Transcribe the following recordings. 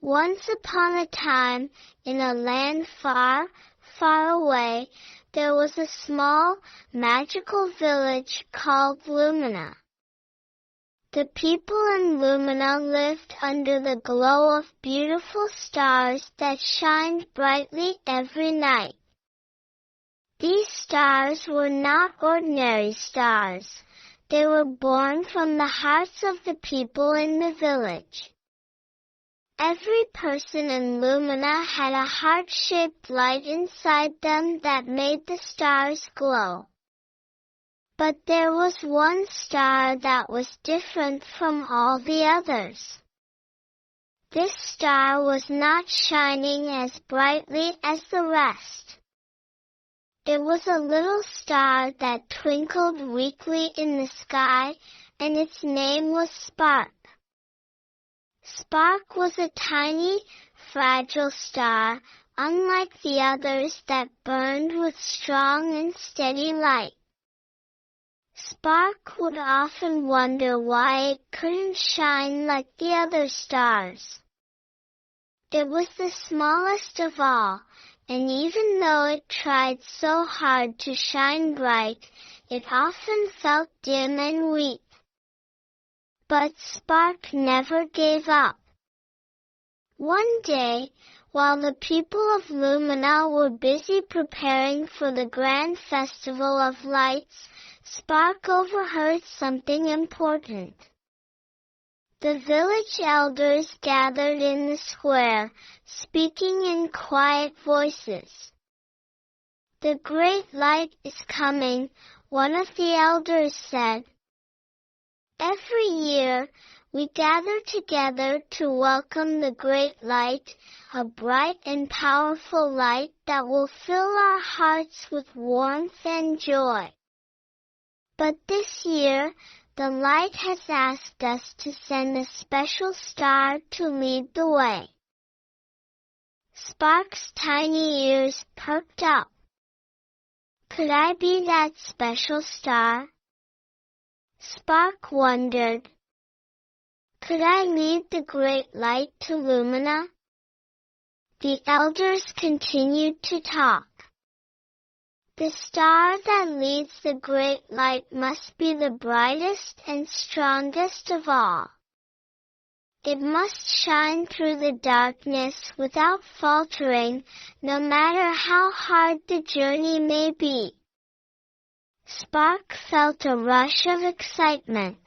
Once upon a time, in a land far, far away, there was a small, magical village called Lumina. The people in Lumina lived under the glow of beautiful stars that shined brightly every night. These stars were not ordinary stars. They were born from the hearts of the people in the village. Every person in Lumina had a heart-shaped light inside them that made the stars glow. But there was one star that was different from all the others. This star was not shining as brightly as the rest. It was a little star that twinkled weakly in the sky, and its name was Spark. Spark was a tiny, fragile star, unlike the others that burned with strong and steady light. Spark would often wonder why it couldn't shine like the other stars. It was the smallest of all, and even though it tried so hard to shine bright, it often felt dim and weak. But Spark never gave up. One day, while the people of Lumina were busy preparing for the grand festival of lights, Spark overheard something important. The village elders gathered in the square, speaking in quiet voices. "The great light is coming," one of the elders said. "Every year, we gather together to welcome the great light, a bright and powerful light that will fill our hearts with warmth and joy. But this year, the light has asked us to send a special star to lead the way." Spark's tiny ears perked up. Could I be that special star? Spark wondered. Could I lead the great light to Lumina? The elders continued to talk. The star that leads the great light must be the brightest and strongest of all. It must shine through the darkness without faltering, no matter how hard the journey may be. Spark felt a rush of excitement.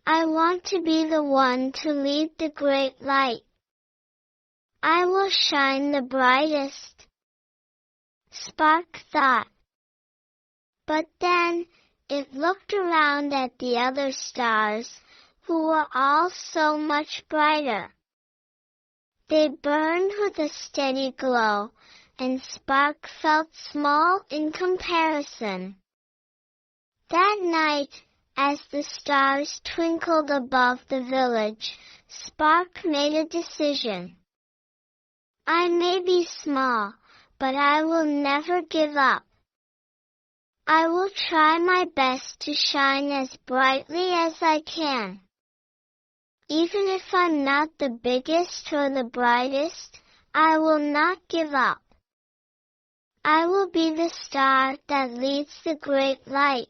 I want to be the one to lead the great light. I will shine the brightest, Spark thought. But then, it looked around at the other stars, who were all so much brighter. They burned with a steady glow, and Spark felt small in comparison. That night, as the stars twinkled above the village, Spark made a decision. I may be small, but I will never give up. I will try my best to shine as brightly as I can. Even if I'm not the biggest or the brightest, I will not give up. I will be the star that leads the great light.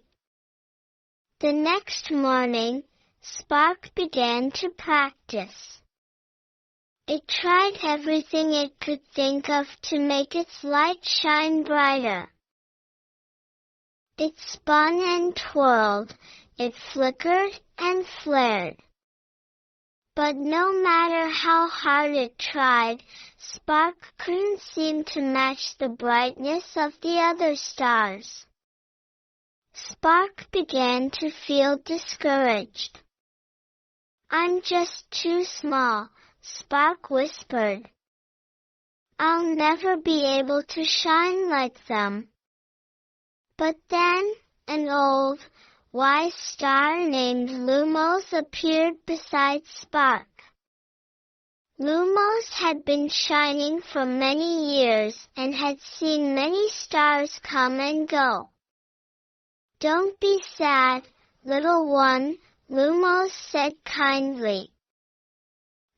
The next morning, Spark began to practice. It tried everything it could think of to make its light shine brighter. It spun and twirled, it flickered and flared. But no matter how hard it tried, Spark couldn't seem to match the brightness of the other stars. Spark began to feel discouraged. I'm just too small, Spark whispered. I'll never be able to shine like them. But then, an old, wise star named Lumos appeared beside Spark. Lumos had been shining for many years and had seen many stars come and go. Don't be sad, little one, Lumos said kindly.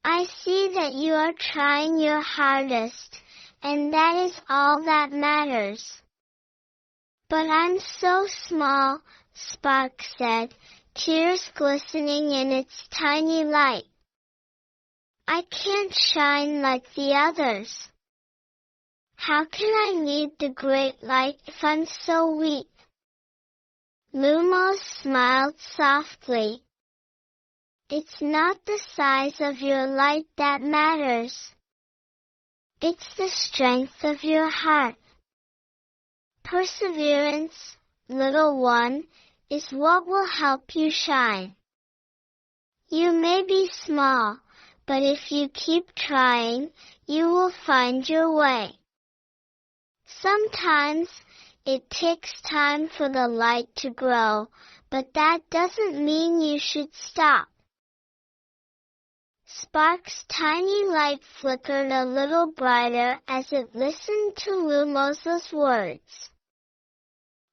I see that you are trying your hardest, and that is all that matters. But I'm so small, Spark said, tears glistening in its tiny light. I can't shine like the others. How can I lead the great light if I'm so weak? Lumos smiled softly. It's not the size of your light that matters. It's the strength of your heart. Perseverance, little one, is what will help you shine. You may be small, but if you keep trying, you will find your way. Sometimes, it takes time for the light to grow, but that doesn't mean you should stop. Spark's tiny light flickered a little brighter as it listened to Lumos's words.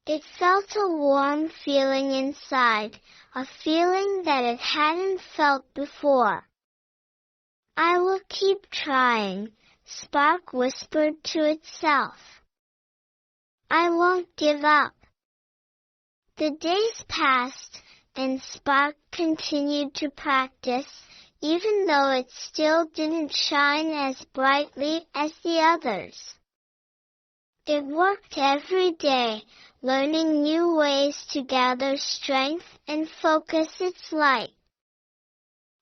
It felt a warm feeling inside, a feeling that it hadn't felt before. I will keep trying, Spark whispered to itself. I won't give up. The days passed, and Spark continued to practice, even though it still didn't shine as brightly as the others. It worked every day, learning new ways to gather strength and focus its light.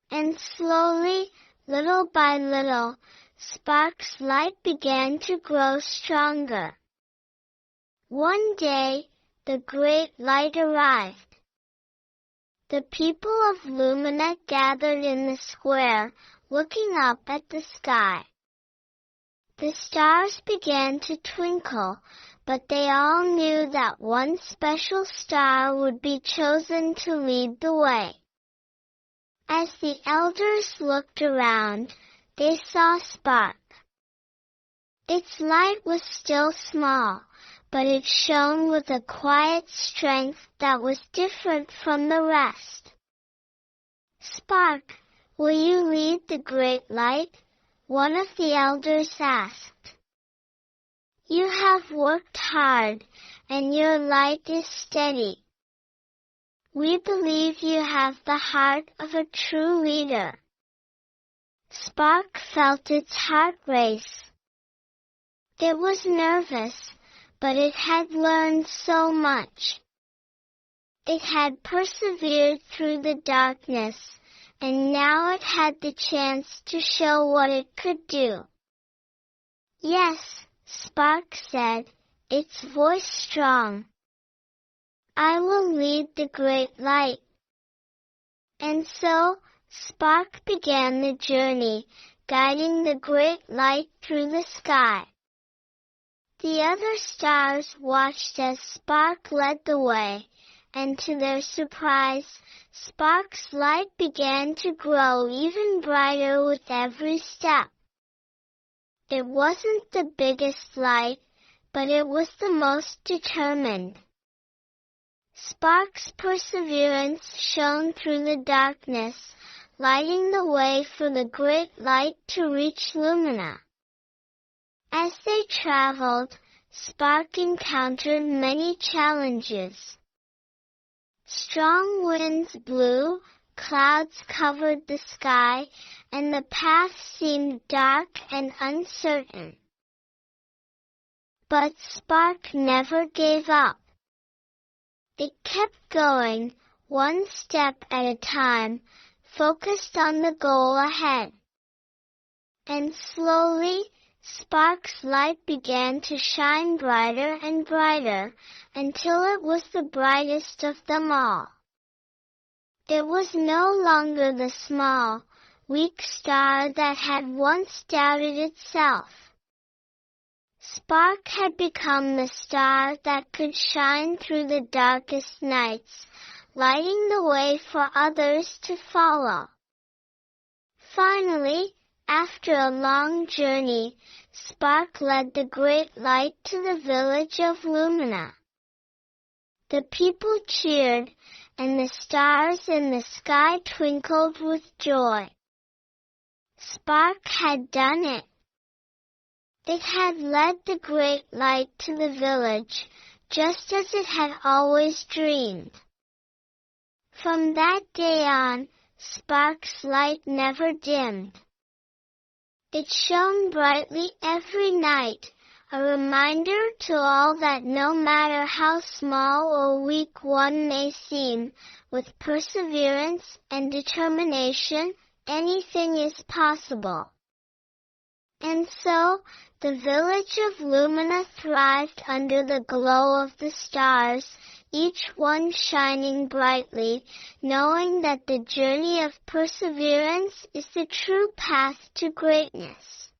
And slowly, little by little, Spark's light began to grow stronger. One day, the great light arrived. The people of Lumina gathered in the square, looking up at the sky. The stars began to twinkle, but they all knew that one special star would be chosen to lead the way. As the elders looked around, they saw Spark. Its light was still small, but it shone with a quiet strength that was different from the rest. Spark, will you lead the great light? One of the elders asked. You have worked hard, and your light is steady. We believe you have the heart of a true leader. Spark felt its heart race. It was nervous, but it had learned so much. It had persevered through the darkness, and now it had the chance to show what it could do. Yes, Spark said, its voice strong. I will lead the great light. And so, Spark began the journey, guiding the great light through the sky. The other stars watched as Spark led the way, and to their surprise, Spark's light began to grow even brighter with every step. It wasn't the biggest light, but it was the most determined. Spark's perseverance shone through the darkness, lighting the way for the great light to reach Lumina. As they traveled, Spark encountered many challenges. Strong winds blew, clouds covered the sky, and the path seemed dark and uncertain. But Spark never gave up. It kept going, one step at a time, focused on the goal ahead. And slowly, Spark's light began to shine brighter and brighter, until it was the brightest of them all. It was no longer the small, weak star that had once doubted itself. Spark had become the star that could shine through the darkest nights, lighting the way for others to follow. Finally, after a long journey, Spark led the great light to the village of Lumina. The people cheered, and the stars in the sky twinkled with joy. Spark had done it. It had led the great light to the village, just as it had always dreamed. From that day on, Spark's light never dimmed. It shone brightly every night, a reminder to all that no matter how small or weak one may seem, with perseverance and determination, anything is possible. And so, the village of Lumina thrived under the glow of the stars, each one shining brightly, knowing that the journey of perseverance is the true path to greatness.